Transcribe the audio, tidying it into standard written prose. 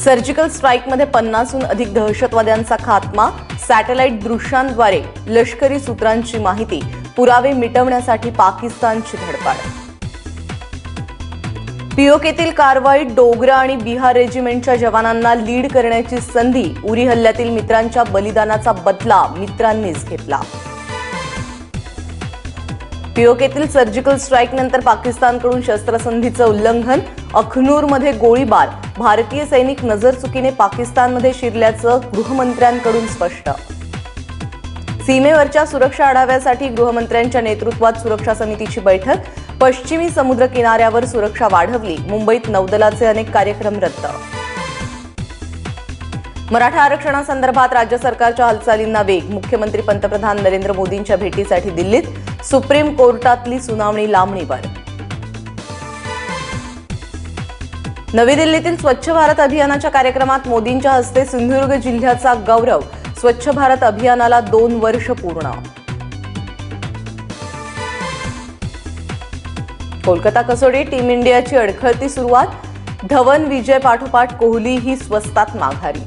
Surgical स्ट्राईकमध्ये 50हून अधिक दहशतवाद्यांचा खात्मा, सॅटेलाइट दृश्यांद्वारे लष्करी सूत्रांची माहिती, पुरावे मिटवण्यासाठी पाकिस्तानची धडपड। पीओकेतील कारवाईत डोगरा आणि बिहार रेजिमेंटच्या जवानांना लीड करण्याची संधी, उरी हल्ल्यातील मित्रांच्या बलिदानाचा बदला मित्रांनीच घेतला। पीओकेतील सर्जिकल स्ट्राईकनंतर पाकिस्तानकडून शस्त्रसंधीचं उल्लंघन, अखनूरमध्ये गोळीबार, भारतीय सैनिक नजरचुकीने पाकिस्तानमध्ये शिरल्याचं गृहमंत्र्यांकडून स्पष्ट। सीमेवरच्या सुरक्षा आढाव्यासाठी गृहमंत्र्यांच्या नेतृत्वात सुरक्षा समितीची बैठक, पश्चिमी समुद्र किनाऱ्यावर सुरक्षा वाढवली, मुंबईत नौदलाचे अनेक कार्यक्रम रद्द। मराठा आरक्षणासंदर्भात राज्य सरकारच्या हालचालींना वेग, मुख्यमंत्री पंतप्रधान नरेंद्र मोदींच्या भेटीसाठी दिल्लीत, सुप्रीम कोर्टातली सुनावणी लांबणीवर। नवी दिल्लीतील स्वच्छ भारत अभियानाच्या कार्यक्रमात मोदींच्या हस्ते सिंधुदुर्ग जिल्ह्याचा गौरव, स्वच्छ भारत अभियानाला 2 वर्ष पूर्ण। कोलकाता कसोटी टीम इंडियाची अडखळती सुरुवात, धवन विजय पाठोपाठ कोहलीही स्वस्तात माघारी।